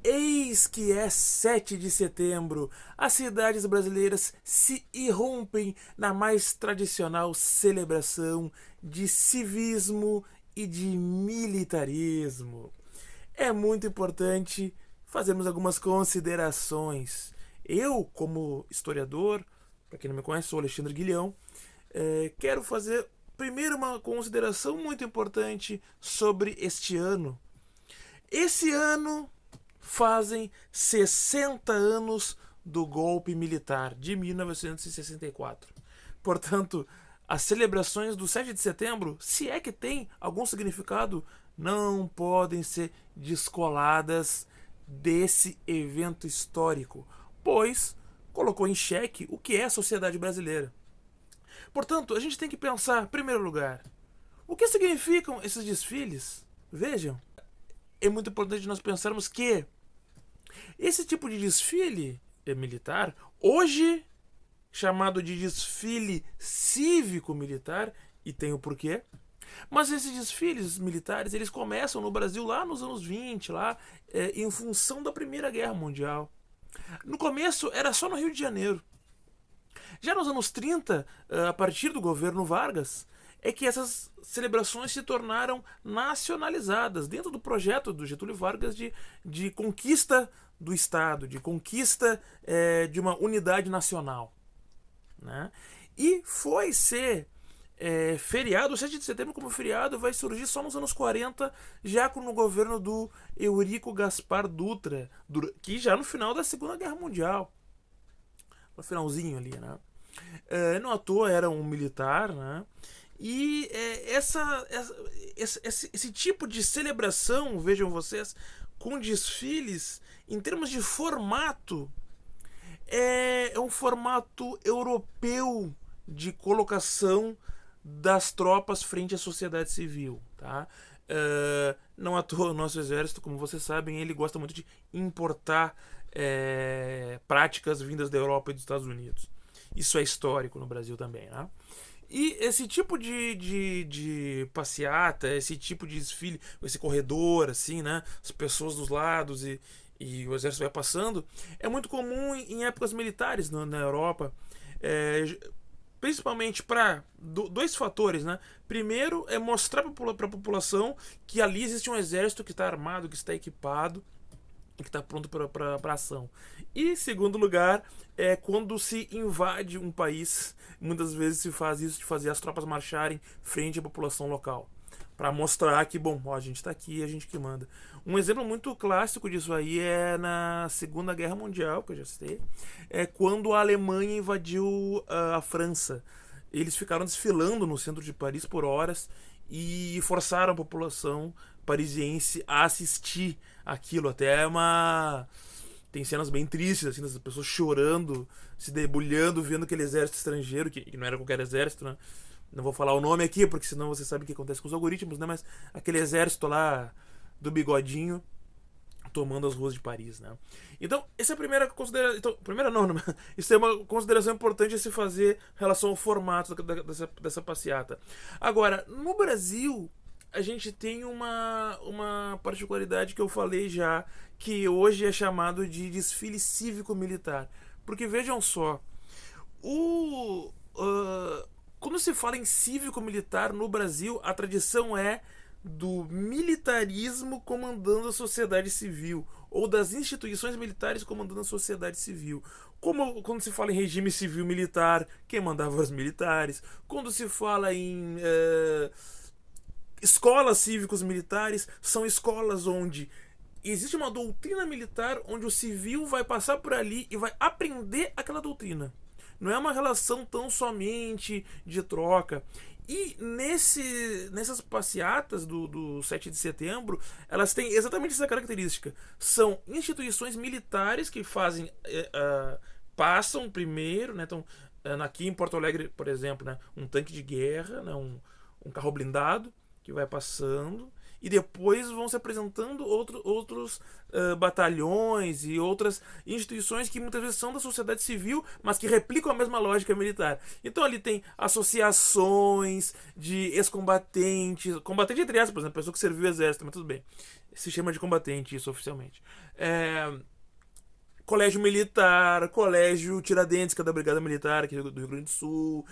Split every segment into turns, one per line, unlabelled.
Eis que é 7 de setembro. As cidades brasileiras se irrompem na mais tradicional celebração de civismo e de militarismo. É muito importante fazermos algumas considerações. Eu, como historiador, para quem não me conhece, sou Alexandre Guilhão, quero fazer primeiro uma consideração muito importante sobre este ano. Esse ano fazem 60 anos do golpe militar de 1964. Portanto, as celebrações do 7 de setembro, se é que tem algum significado, não podem ser descoladas desse evento histórico, pois colocou em xeque o que é a sociedade brasileira. Portanto, a gente tem que pensar, em primeiro lugar, o que significam esses desfiles? Vejam, é muito importante nós pensarmos que esse tipo de desfile militar, hoje chamado de desfile cívico-militar, e tem o porquê, mas esses desfiles militares, eles começam no Brasil lá nos anos 20, lá, em função da Primeira Guerra Mundial. No começo era só no Rio de Janeiro. Já nos anos 30, a partir do governo Vargas, é que essas celebrações se tornaram nacionalizadas dentro do projeto do Getúlio Vargas de conquista do Estado, de conquista de uma unidade nacional. Né? E foi ser feriado, o 7 de setembro como feriado vai surgir só nos anos 40, já no governo do Eurico Gaspar Dutra, que já no final da Segunda Guerra Mundial. No finalzinho ali, né? Não à toa era um militar, né? E esse tipo de celebração, vejam vocês, com desfiles, em termos de formato, é um formato europeu de colocação das tropas frente à sociedade civil, tá? Não à toa o nosso exército, como vocês sabem, ele gosta muito de importar práticas vindas da Europa e dos Estados Unidos. Isso é histórico no Brasil também, né? E esse tipo de passeata, esse tipo de desfile, esse corredor, assim, né? As pessoas dos lados e o exército vai passando, é muito comum em épocas militares na Europa. É, principalmente para dois fatores, né? Primeiro é mostrar para a população que ali existe um exército que está armado, que está equipado e que está pronto para ação. E segundo lugar é quando se invade um país, muitas vezes se faz isso de fazer as tropas marcharem frente à população local, para mostrar que, bom, ó, a gente está aqui, a gente que manda. Um exemplo muito clássico disso aí é na Segunda Guerra Mundial, que eu já citei, é quando a Alemanha invadiu a França. Eles ficaram desfilando no centro de Paris por horas e forçaram a população parisiense a assistir aquilo. Até uma tem cenas bem tristes, assim, das pessoas chorando, se debulhando, vendo aquele exército estrangeiro, que não era qualquer exército, né? Não vou falar o nome aqui, porque senão você sabe o que acontece com os algoritmos, né? Mas aquele exército lá do bigodinho tomando as ruas de Paris, né? Então, essa é a primeira consideração. Então, primeira não, né? Isso é uma consideração importante a se fazer em relação ao formato dessa passeata. Agora, no Brasil, a gente tem uma particularidade que eu falei já, que hoje é chamado de desfile cívico-militar. Porque vejam só, quando se fala em cívico-militar no Brasil, a tradição é do militarismo comandando a sociedade civil, ou das instituições militares comandando a sociedade civil. Como quando se fala em regime civil militar, quem mandava os militares. Quando se fala em escolas cívicos militares, são escolas onde existe uma doutrina militar, onde o civil vai passar por ali e vai aprender aquela doutrina. Não é uma relação tão somente de troca. E nessas passeatas do 7 de setembro, elas têm exatamente essa característica. São instituições militares que fazem. Passam primeiro, né? Então, aqui em Porto Alegre, por exemplo, né, um tanque de guerra, né, um carro blindado que vai passando. e depois vão se apresentando outros batalhões e outras instituições que muitas vezes são da sociedade civil, mas que replicam a mesma lógica militar. Então ali tem associações de ex-combatentes, combatente entre aspas, por exemplo, pessoa que serviu o exército, mas tudo bem, se chama de combatente isso oficialmente. Colégio Militar, Colégio Tiradentes, que é da Brigada Militar aqui do Rio Grande do Sul,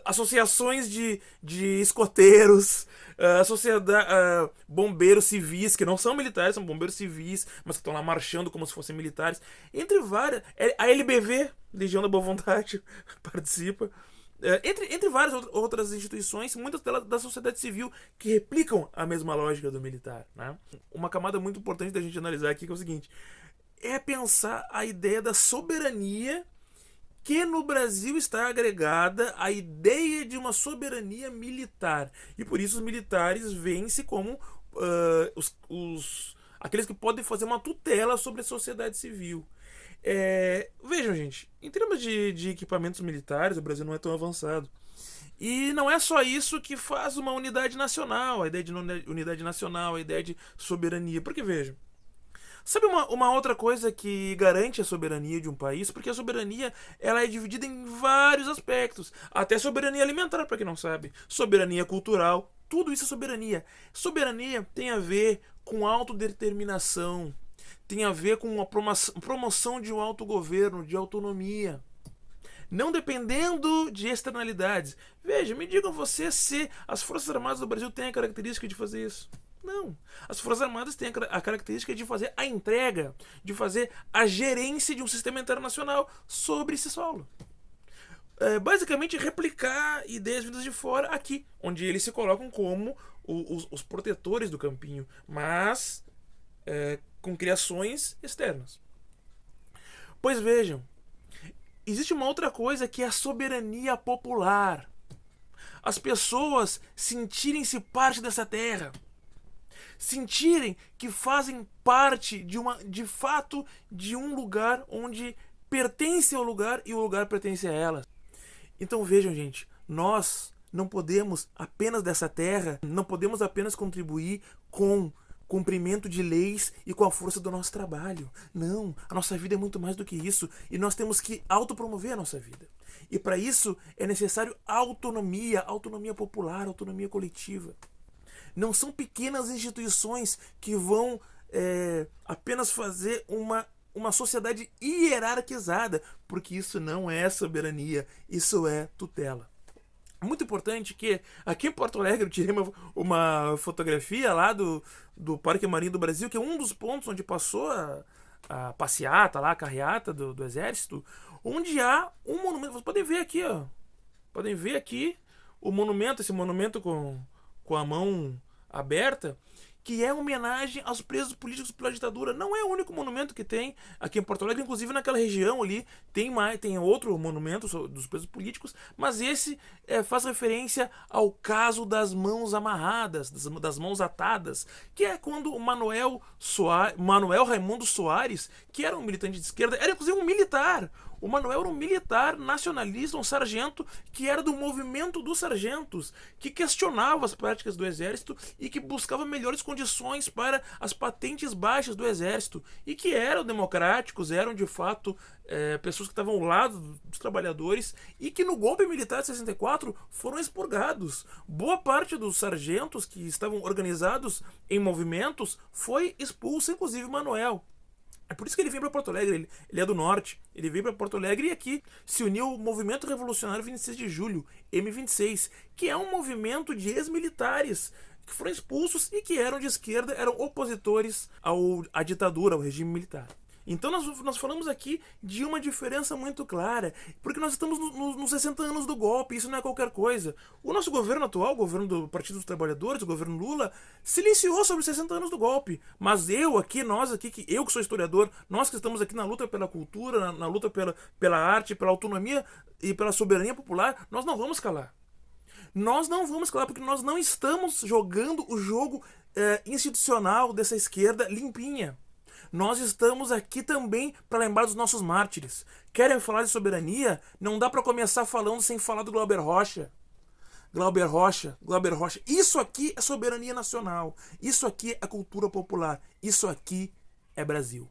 associações de escoteiros, bombeiros civis, que não são militares, são bombeiros civis, mas que estão lá marchando como se fossem militares, entre várias. A LBV, Legião da Boa Vontade, participa. Entre várias outras instituições, muitas delas da sociedade civil, que replicam a mesma lógica do militar. Né? Uma camada muito importante da gente analisar aqui que é o seguinte: é pensar a ideia da soberania que no Brasil está agregada à ideia de uma soberania militar. E por isso os militares veem-se como aqueles que podem fazer uma tutela sobre a sociedade civil. Vejam, gente, em termos de equipamentos militares, o Brasil não é tão avançado. E não é só isso que faz uma unidade nacional, a ideia de unidade nacional, a ideia de soberania. Porque, vejam, sabe uma outra coisa que garante a soberania de um país? Porque a soberania ela é dividida em vários aspectos. Até soberania alimentar, para quem não sabe. Soberania cultural. Tudo isso é soberania. Soberania tem a ver com autodeterminação. Tem a ver com a promoção de um autogoverno, de autonomia. Não dependendo de externalidades. Veja, me digam vocês se as Forças Armadas do Brasil têm a característica de fazer isso. Não. As Forças Armadas têm a característica de fazer a entrega, de fazer a gerência de um sistema internacional sobre esse solo. Basicamente, replicar ideias vindas de fora aqui, onde eles se colocam como os protetores do campinho, mas com criações externas. Pois vejam, existe uma outra coisa que é a soberania popular. As pessoas sentirem-se parte dessa terra. Sentirem que fazem parte de fato de um lugar onde pertence ao lugar e o lugar pertence a elas. Então vejam, gente, nós não podemos apenas dessa terra, não podemos apenas contribuir com cumprimento de leis e com a força do nosso trabalho. Não, a nossa vida é muito mais do que isso e nós temos que autopromover a nossa vida. E para isso é necessário autonomia popular, autonomia coletiva. Não são pequenas instituições que vão apenas fazer uma sociedade hierarquizada, porque isso não é soberania, isso é tutela. Muito importante que aqui em Porto Alegre eu tirei uma fotografia lá do Parque Marinho do Brasil, que é um dos pontos onde passou a passeata, lá, a carreata do Exército, onde há um monumento. Vocês podem ver aqui, ó. Podem ver aqui o monumento, esse monumento com a mão aberta, que é homenagem aos presos políticos pela ditadura. Não é o único monumento que tem aqui em Porto Alegre, inclusive naquela região ali tem outro monumento dos presos políticos, mas esse faz referência ao caso das mãos amarradas, das mãos atadas, que é quando o Manuel Raimundo Soares, que era um militante de esquerda, era inclusive um militar. O Manuel era um militar nacionalista, um sargento que era do movimento dos sargentos, que questionava as práticas do exército e que buscava melhores condições para as patentes baixas do exército e que eram democráticos, eram de fato pessoas que estavam ao lado dos trabalhadores e que no golpe militar de 64 foram expurgados. Boa parte dos sargentos que estavam organizados em movimentos foi expulsa, inclusive Manuel. É por isso que ele vem para Porto Alegre, ele é do norte, ele veio para Porto Alegre e aqui se uniu ao Movimento Revolucionário 26 de Julho, M26, que é um movimento de ex-militares que foram expulsos e que eram de esquerda, eram opositores à ditadura, ao regime militar. Então nós falamos aqui de uma diferença muito clara, porque nós estamos nos 60 anos do golpe, isso não é qualquer coisa. O nosso governo atual, o governo do Partido dos Trabalhadores, o governo Lula, silenciou sobre os 60 anos do golpe. Mas eu que sou historiador, nós que estamos aqui na luta pela cultura, na luta pela arte, pela autonomia e pela soberania popular, nós não vamos calar. Nós não vamos calar porque nós não estamos jogando o jogo institucional dessa esquerda limpinha. Nós estamos aqui também para lembrar dos nossos mártires. Querem falar de soberania? Não dá para começar falando sem falar do Glauber Rocha. Glauber Rocha, isso aqui é soberania nacional. Isso aqui é cultura popular. Isso aqui é Brasil.